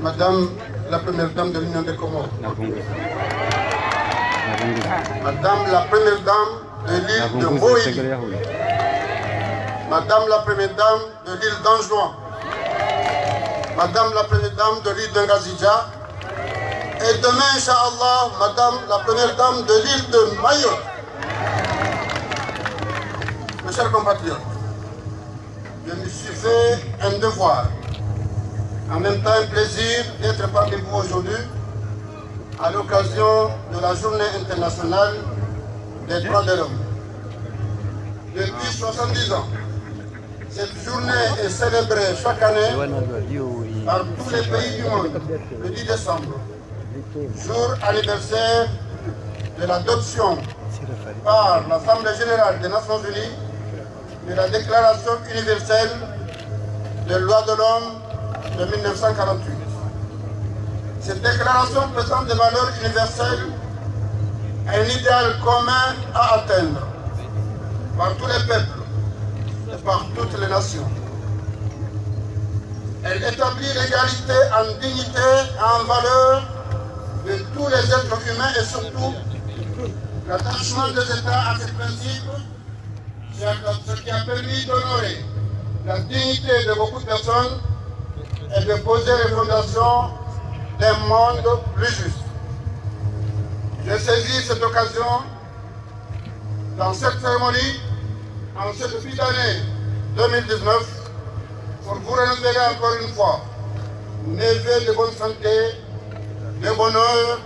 Madame la Première Dame de l'Union des Comores, Madame la Première Dame de l'île de Moïli, Madame la Première Dame de l'île d'Anjouan, Madame la Première Dame de l'île d'Angazidja, et demain, Inch'Allah, Madame la Première Dame de l'île de Mayotte. Mes chers compatriotes, je me suis fait un devoir, en même temps un plaisir d'être parmi vous aujourd'hui à l'occasion de la Journée internationale des droits de l'homme. Depuis 70 ans, cette journée est célébrée chaque année par tous les pays du monde le 10 décembre, jour anniversaire de l'adoption par l'Assemblée générale des Nations unies de la Déclaration universelle des droits de l'homme de 1948. Cette déclaration présente des valeurs universelles, un idéal commun à atteindre par tous les peuples et par toutes les nations. Elle établit l'égalité en dignité et en valeur de tous les êtres humains et surtout l'attachement des États à ces principes, ce qui a permis d'honorer la dignité de beaucoup de personnes et de poser les fondations d'un monde plus juste. J'ai saisi cette occasion dans cette cérémonie, en ce début d'année 2019, pour vous renouveler encore une fois mes vœux de bonne santé, de bonheur,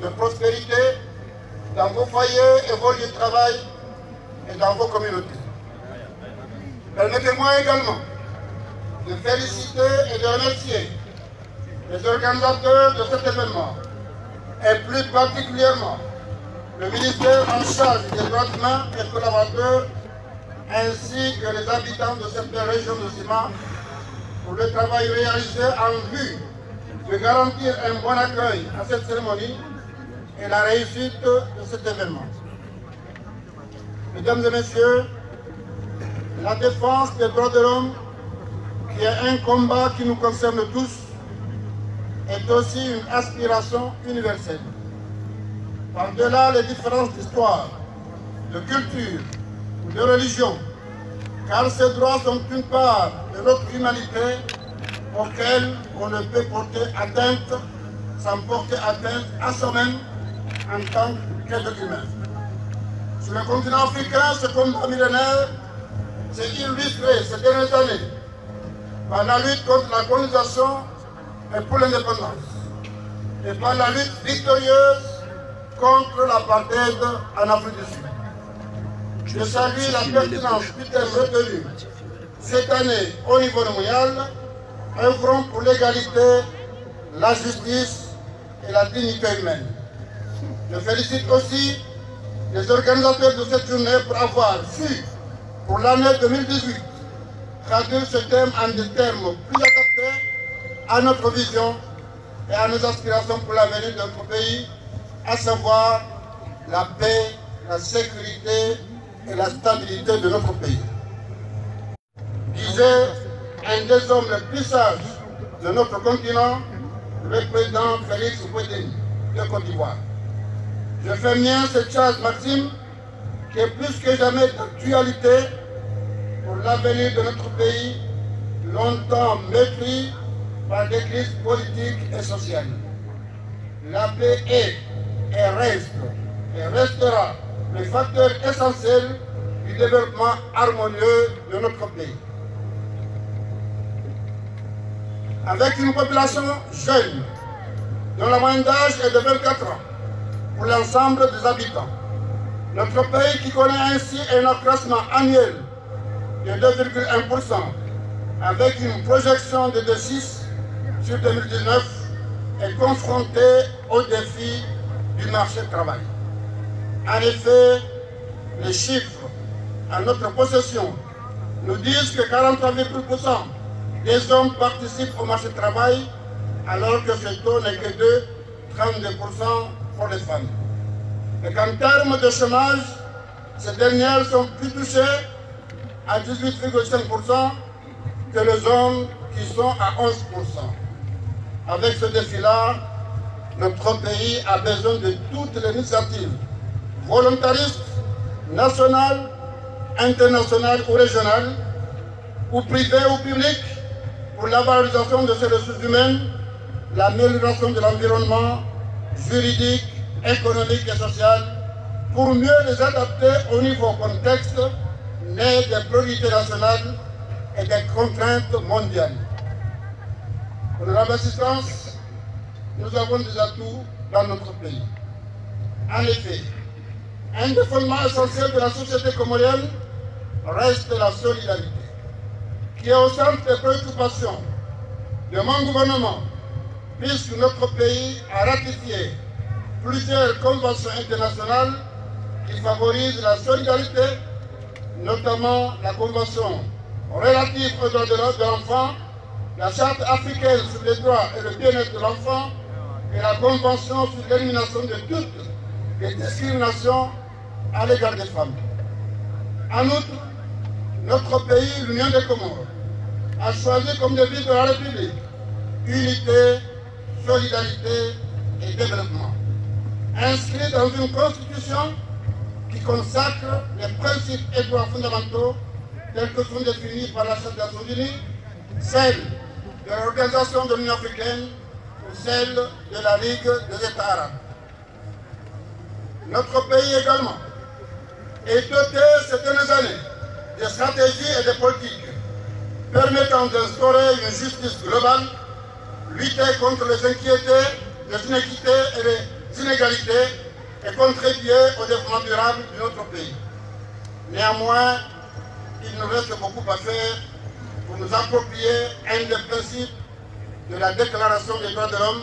de prospérité dans vos foyers et vos lieux de travail et dans vos communautés. Permettez-moi également de féliciter et de remercier les organisateurs de cet événement et plus particulièrement le ministère en charge des droits humains et collaborateurs ainsi que les habitants de cette région de Sima pour le travail réalisé en vue de garantir un bon accueil à cette cérémonie et la réussite de cet événement. Mesdames et messieurs, la défense des droits de l'homme, qui est un combat qui nous concerne tous, est aussi une aspiration universelle. Par-delà les différences d'histoire, de culture ou de religion, car ces droits sont une part de notre humanité auquel on ne peut porter atteinte sans porter atteinte à soi-même en tant qu'être humain. Sur le continent africain, ce combat millénaire s'est illustré ces dernières années par la lutte contre la colonisation et pour l'indépendance, et par la lutte victorieuse contre l'apartheid en Afrique du Sud. Je salue la pertinence du thème retenu cette année au niveau mondial, un front pour l'égalité, la justice et la dignité humaine. Je félicite aussi les organisateurs de cette journée pour avoir su, pour l'année 2018, traduire ce thème en des termes plus adaptés à notre vision et à nos aspirations pour l'avenir de notre pays, à savoir la paix, la sécurité et la stabilité de notre pays. Disait un des hommes les plus sages de notre continent, le président Félix Houphouët-Boigny de Côte d'Ivoire. Je fais mien cette charge maxime qui est plus que jamais d'actualité pour l'avenir de notre pays, longtemps meurtri par des crises politiques et sociales. La paix est et reste et restera le facteur essentiel du développement harmonieux de notre pays. Avec une population jeune, dont la moyenne d'âge est de 24 ans, pour l'ensemble des habitants. Notre pays qui connaît ainsi un accroissement annuel de 2,1%, avec une projection de 2,6 sur 2019, est confronté aux défis du marché du travail. En effet, les chiffres en notre possession nous disent que 43,8% des hommes participent au marché du travail, alors que ce taux n'est que de 32% pour les femmes. Et qu'en termes de chômage, ces dernières sont plus touchées à 18,5% que les hommes qui sont à 11%. avec ce défi-là, notre pays a besoin de toutes les initiatives volontaristes, nationales, internationales ou régionales, ou privées ou publiques, pour la valorisation de ces ressources humaines, l'amélioration de l'environnement juridique, économique et social, pour mieux les adapter au nouveau contexte né des priorités nationales et des contraintes mondiales. Honorable Assistance, nous avons des atouts dans notre pays. En effet, un des fondements essentiels de la société comorienne reste la solidarité, qui est au centre des préoccupations de mon gouvernement, puisque notre pays a ratifié plusieurs conventions internationales qui favorisent la solidarité, notamment la Convention relative aux droits de l'enfant, la Charte africaine sur les droits et le bien-être de l'enfant et la Convention sur l'élimination de toutes les discriminations à l'égard des femmes. En outre, notre pays, l'Union des Comores, a choisi comme devise de la République unité, solidarité et développement, inscrit dans une constitution qui consacre les principes et droits fondamentaux tels que sont définis par la Charte des Nations Unies, celle de l'Organisation de l'Union africaine ou celle de la Ligue des États arabes. Notre pays également est doté ces dernières années de stratégies et de politiques permettant d'instaurer une justice globale, lutter contre les inquiétés, les inéquités et les inégalités et contribuer au développement durable de notre pays. Néanmoins, il nous reste beaucoup à faire pour nous approprier un des principes de la Déclaration des droits de l'homme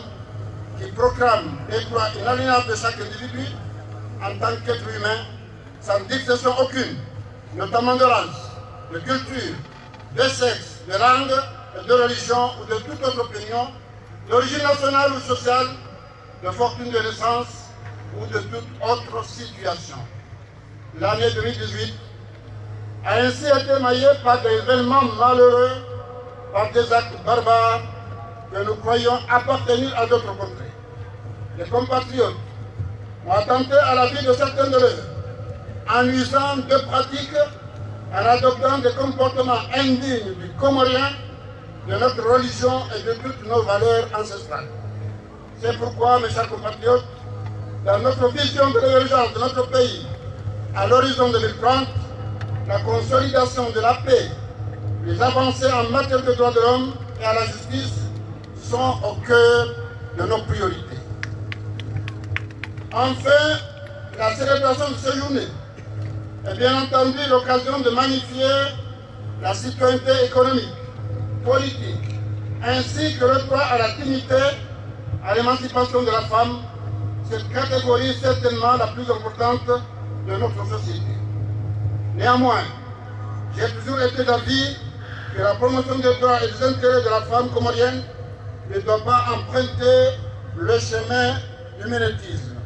qui proclame les droits inaliénables de chaque individu en tant qu'être humain, sans distinction aucune, notamment de race, de culture, de sexe, de langue, de religion ou de toute autre opinion, d'origine nationale ou sociale, de fortune de naissance ou de toute autre situation. L'année 2018 a ainsi été maillée par des événements malheureux, par des actes barbares que nous croyons appartenir à d'autres contrées. Les compatriotes ont attenté à la vie de certains de eux en usant de pratiques, en adoptant des comportements indignes du Comorien, de notre religion et de toutes nos valeurs ancestrales. C'est pourquoi, mes chers compatriotes, dans notre vision de l'émergence de notre pays à l'horizon 2030, la consolidation de la paix, les avancées en matière de droits de l'homme et à la justice sont au cœur de nos priorités. Enfin, la célébration de cette journée est bien entendu l'occasion de magnifier la citoyenneté économique, politique, ainsi que le droit à la dignité, à l'émancipation de la femme, cette catégorie certainement la plus importante de notre société. Néanmoins, j'ai toujours été d'avis que la promotion des droits et des intérêts de la femme comorienne ne doit pas emprunter le chemin du mimétisme.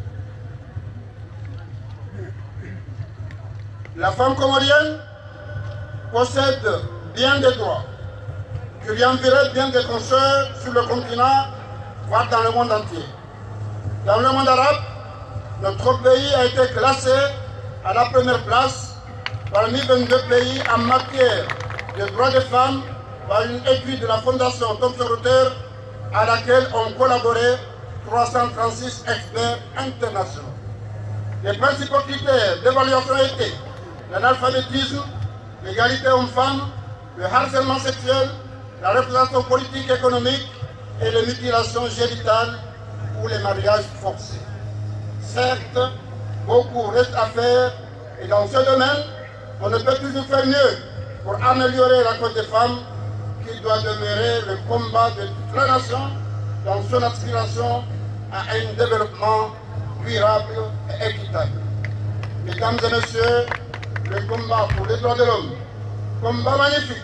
La femme comorienne possède bien des droits que lui enverraient bien des consoeurs sur le continent, voire dans le monde entier. Dans le monde arabe, notre pays a été classé à la première place parmi 22 pays en matière de droits des femmes par une étude de la Fondation Thomson Reuters à laquelle ont collaboré 336 experts internationaux. Les principaux critères d'évaluation étaient l'analphabétisme, l'égalité homme-femme, le harcèlement sexuel, la représentation politique et économique et les mutilations génitales ou les mariages forcés. Certes, beaucoup reste à faire et dans ce domaine, on ne peut toujours faire mieux pour améliorer la cause des femmes qui doit demeurer le combat de toute la nation dans son aspiration à un développement durable et équitable. Mesdames et messieurs, le combat pour les droits de l'homme, combat magnifique,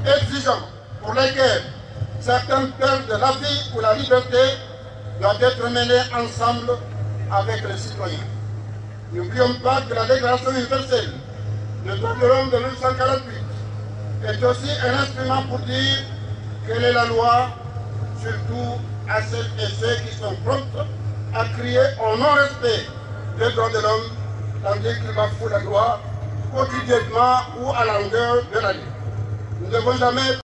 exigeant, pour lequel certains perdent la vie ou la liberté, doit être mené ensemble avec les citoyens. N'oublions pas que la Déclaration universelle des droits de l'homme de 1948 est aussi un instrument pour dire quelle est la loi, surtout à celles et ceux qui sont prompts à crier au non-respect des droits de l'homme, tandis qu'il bafoue la loi quotidiennement ou à longueur de l'année. Nous ne devons jamais